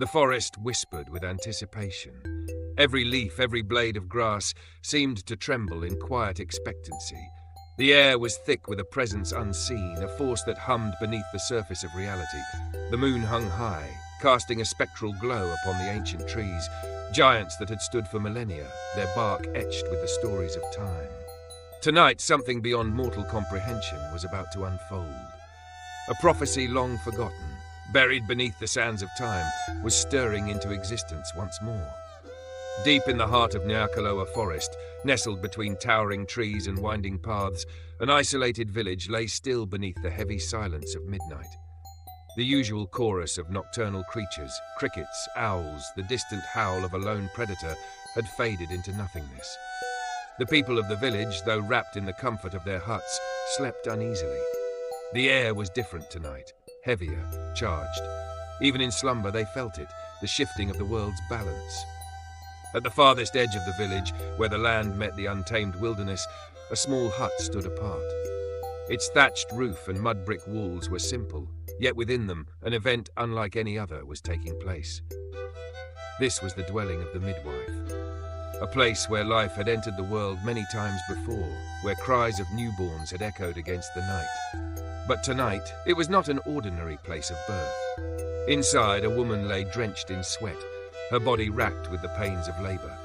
The forest whispered with anticipation. Every leaf, every blade of grass seemed to tremble in quiet expectancy. The air was thick with a presence unseen, a force that hummed beneath the surface of reality. The moon hung high, casting a spectral glow upon the ancient trees, giants that had stood for millennia, their bark etched with the stories of time. Tonight, something beyond mortal comprehension was about to unfold. A prophecy long forgotten, buried beneath the sands of time, was stirring into existence once more. Deep in the heart of Nyakalowa forest, nestled between towering trees and winding paths, an isolated village lay still beneath the heavy silence of midnight. The usual chorus of nocturnal creatures, crickets, owls, the distant howl of a lone predator, had faded into nothingness. The people of the village, though wrapped in the comfort of their huts, slept uneasily. The air was different tonight, heavier, charged. Even in slumber they felt it, the shifting of the world's balance. At the farthest edge of the village, where the land met the untamed wilderness, a small hut stood apart. Its thatched roof and mud brick walls were simple, yet within them an event unlike any other was taking place. This was the dwelling of the midwife, a place where life had entered the world many times before, where cries of newborns had echoed against the night. But tonight, it was not an ordinary place of birth. Inside, a woman lay drenched in sweat, her body racked with the pains of labor.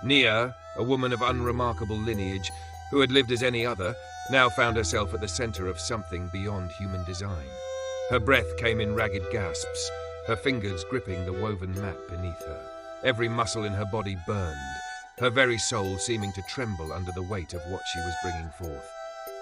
Nia, a woman of unremarkable lineage, who had lived as any other, now found herself at the center of something beyond human design. Her breath came in ragged gasps, her fingers gripping the woven mat beneath her. Every muscle in her body burned, her very soul seeming to tremble under the weight of what she was bringing forth.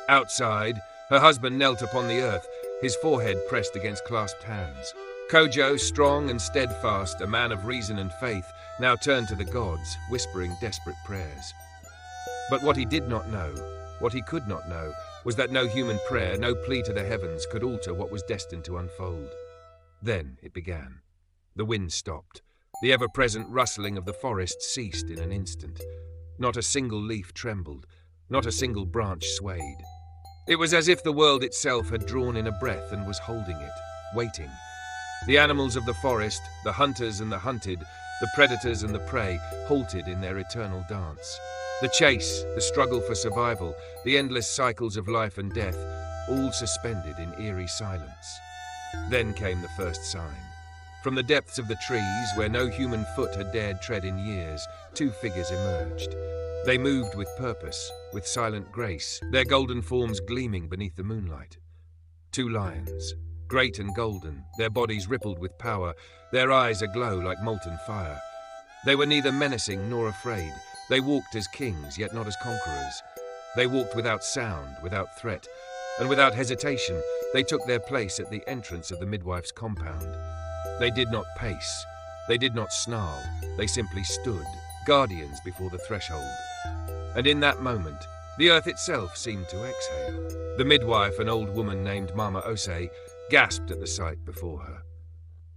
Outside, her husband knelt upon the earth, his forehead pressed against clasped hands. Kojo, strong and steadfast, a man of reason and faith, now turned to the gods, whispering desperate prayers. But what he did not know, what he could not know, was that no human prayer, no plea to the heavens could alter what was destined to unfold. Then it began. The wind stopped. The ever-present rustling of the forest ceased in an instant. Not a single leaf trembled, not a single branch swayed. It was as if the world itself had drawn in a breath and was holding it, waiting. The animals of the forest, the hunters and the hunted, the predators and the prey, halted in their eternal dance. The chase, the struggle for survival, the endless cycles of life and death, all suspended in eerie silence. Then came the first sign. From the depths of the trees, where no human foot had dared tread in years, two figures emerged. They moved with purpose, with silent grace, their golden forms gleaming beneath the moonlight. Two lions, great and golden, their bodies rippled with power, their eyes aglow like molten fire. They were neither menacing nor afraid. They walked as kings, yet not as conquerors. They walked without sound, without threat, and without hesitation, they took their place at the entrance of the midwife's compound. They did not pace, they did not snarl, they simply stood, guardians before the threshold. And in that moment, the earth itself seemed to exhale. The midwife, an old woman named Mama Ose, gasped at the sight before her.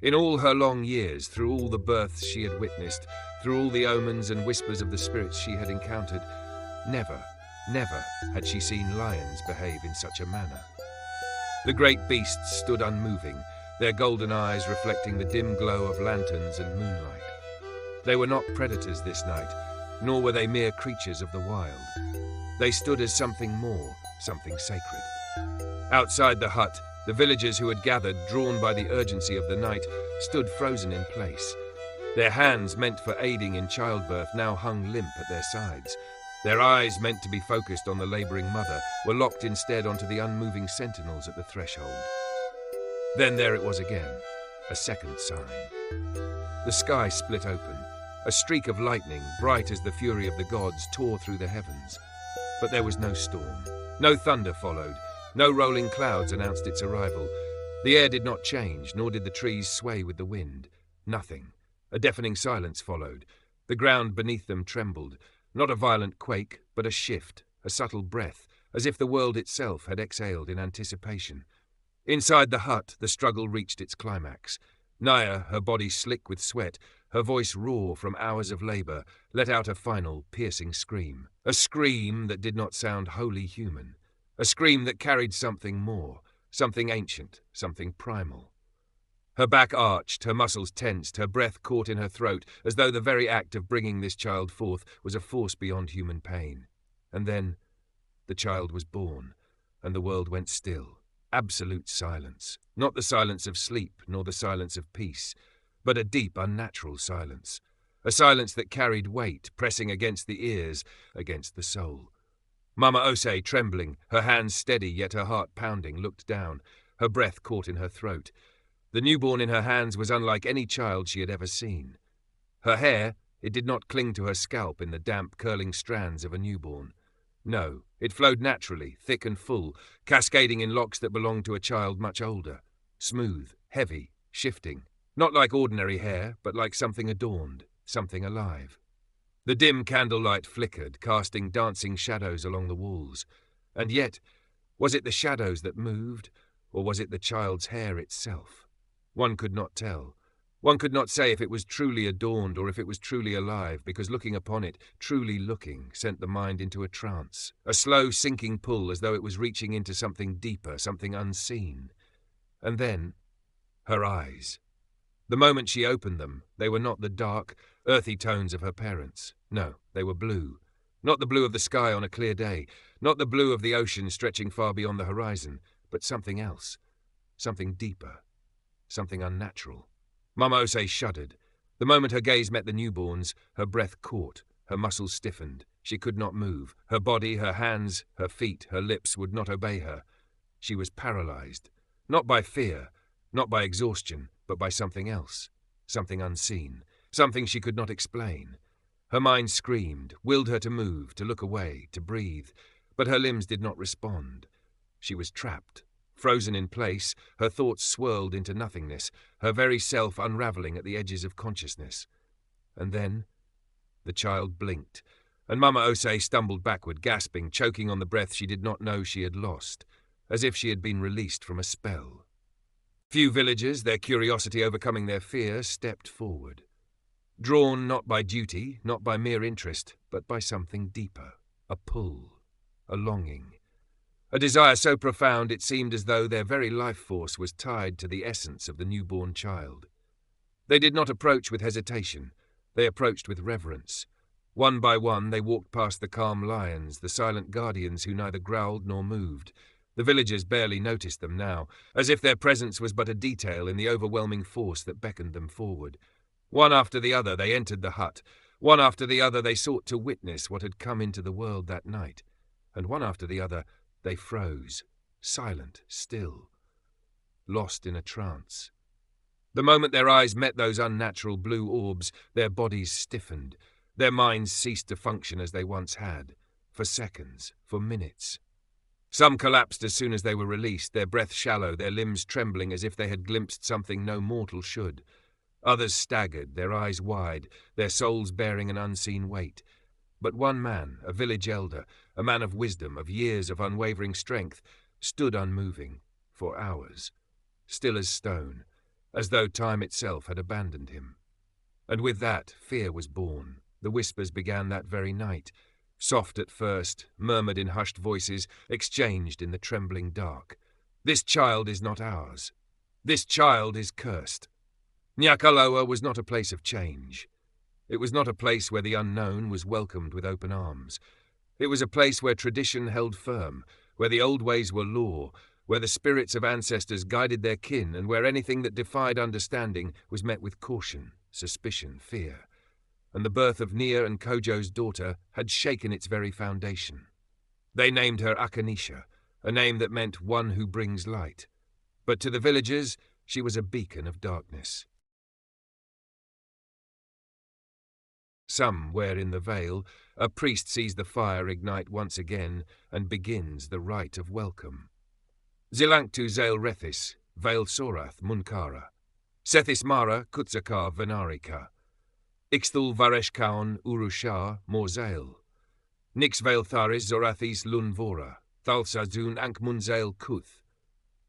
In all her long years, through all the births she had witnessed, through all the omens and whispers of the spirits she had encountered, never had she seen lions behave in such a manner. The great beasts stood unmoving, their golden eyes reflecting the dim glow of lanterns and moonlight. They were not predators this night, nor were they mere creatures of the wild. They stood as something more, something sacred. Outside the hut, the villagers who had gathered, drawn by the urgency of the night, stood frozen in place. Their hands, meant for aiding in childbirth, now hung limp at their sides. Their eyes, meant to be focused on the laboring mother, were locked instead onto the unmoving sentinels at the threshold. Then there it was again, a second sign. The sky split open. A streak of lightning, bright as the fury of the gods, tore through the heavens. But there was no storm. No thunder followed. No rolling clouds announced its arrival. The air did not change, nor did the trees sway with the wind. Nothing. A deafening silence followed. The ground beneath them trembled. Not a violent quake, but a shift, a subtle breath, as if the world itself had exhaled in anticipation. Inside the hut, the struggle reached its climax. Naya, her body slick with sweat, her voice raw from hours of labor, let out a final, piercing scream. A scream that did not sound wholly human. A scream that carried something more, something ancient, something primal. Her back arched, her muscles tensed, her breath caught in her throat, as though the very act of bringing this child forth was a force beyond human pain. And then the child was born, and the world went still. Absolute silence. Not the silence of sleep, nor the silence of peace, but a deep, unnatural silence. A silence that carried weight, pressing against the ears, against the soul. Mama Ose, trembling, her hands steady yet her heart pounding, looked down, her breath caught in her throat. The newborn in her hands was unlike any child she had ever seen. Her hair, it did not cling to her scalp in the damp, curling strands of a newborn. No, it flowed naturally, thick and full, cascading in locks that belonged to a child much older. Smooth, heavy, shifting. Not like ordinary hair, but like something adorned, something alive. The dim candlelight flickered, casting dancing shadows along the walls. And yet, was it the shadows that moved, or was it the child's hair itself? One could not tell. One could not say if it was truly adorned or if it was truly alive, because looking upon it, truly looking, sent the mind into a trance, a slow sinking pull as though it was reaching into something deeper, something unseen. And then, her eyes. The moment she opened them, they were not the dark, earthy tones of her parents'. No, they were blue. Not the blue of the sky on a clear day, not the blue of the ocean stretching far beyond the horizon, but something else, something deeper, something unnatural. Mama Ose shuddered. The moment her gaze met the newborn's, her breath caught, her muscles stiffened. She could not move. Her body, her hands, her feet, her lips would not obey her. She was paralyzed, not by fear, not by exhaustion, but by something else, something unseen, something she could not explain. Her mind screamed, willed her to move, to look away, to breathe, but her limbs did not respond. She was trapped. Frozen in place, her thoughts swirled into nothingness, her very self unravelling at the edges of consciousness. And then the child blinked, and Mama Ose stumbled backward, gasping, choking on the breath she did not know she had lost, as if she had been released from a spell. Few villagers, their curiosity overcoming their fear, stepped forward. Drawn not by duty, not by mere interest, but by something deeper, a pull, a longing. A desire so profound it seemed as though their very life force was tied to the essence of the newborn child. They did not approach with hesitation. They approached with reverence. One by one they walked past the calm lions, the silent guardians who neither growled nor moved. The villagers barely noticed them now, as if their presence was but a detail in the overwhelming force that beckoned them forward. One after the other they entered the hut. One after the other they sought to witness what had come into the world that night. And one after the other they froze, silent, still, lost in a trance. The moment their eyes met those unnatural blue orbs, their bodies stiffened. Their minds ceased to function as they once had, for seconds, for minutes. Some collapsed as soon as they were released, their breath shallow, their limbs trembling as if they had glimpsed something no mortal should. Others staggered, their eyes wide, their souls bearing an unseen weight. But one man, a village elder, a man of wisdom, of years of unwavering strength, stood unmoving, for hours, still as stone, as though time itself had abandoned him. And with that, fear was born. The whispers began that very night, soft at first, murmured in hushed voices, exchanged in the trembling dark. This child is not ours. This child is cursed. Nyakalowa was not a place of change. It was not a place where the unknown was welcomed with open arms. It was a place where tradition held firm, where the old ways were law, where the spirits of ancestors guided their kin, and where anything that defied understanding was met with caution, suspicion, fear. And the birth of Nia and Kojo's daughter had shaken its very foundation. They named her Akanisha, a name that meant one who brings light. But to the villagers, she was a beacon of darkness. Somewhere in the vale, a priest sees the fire ignite once again and begins the rite of welcome. Zilanktu Zael Rethis, Vail Sorath Munkara, Sethis Mara Kutsakar Venarika, Ixthul Vareshkaon Urushar Morzael, Nix Vail Tharis Zorathis Lunvora, Thalsazun Ankmunzael Kuth,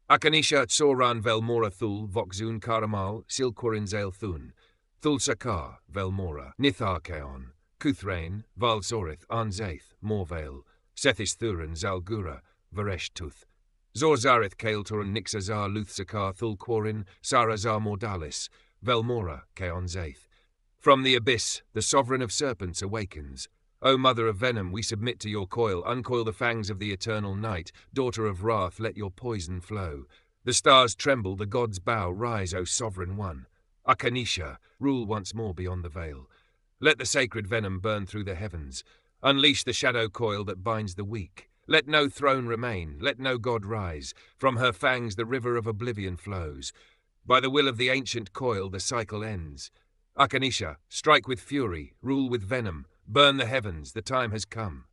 Akanisha Tsoran Velmora Thul Vokzun Karamal Silkurin Zael Thun, Thulsakar, Velmora, Nitharkeon, Kuthrain, Valsorith, Anzaith, Morvale, Sethis Thuran, Zalgura, Varesh Tuth, Zor-Zareth Kael'Torun Nixazar Luthsakar Thulquorin Sarazar Mordalis Velmora Keon Zaith. From the abyss, the sovereign of serpents awakens. O mother of venom, we submit to your coil. Uncoil the fangs of the eternal night. Daughter of wrath, let your poison flow. The stars tremble, the gods bow. Rise, O sovereign one. Akanisha, rule once more beyond the veil. Let the sacred venom burn through the heavens. Unleash the shadow coil that binds the weak. Let no throne remain, let no god rise. From her fangs the river of oblivion flows. By the will of the ancient coil the cycle ends. Akanisha, strike with fury, rule with venom. Burn the heavens, the time has come.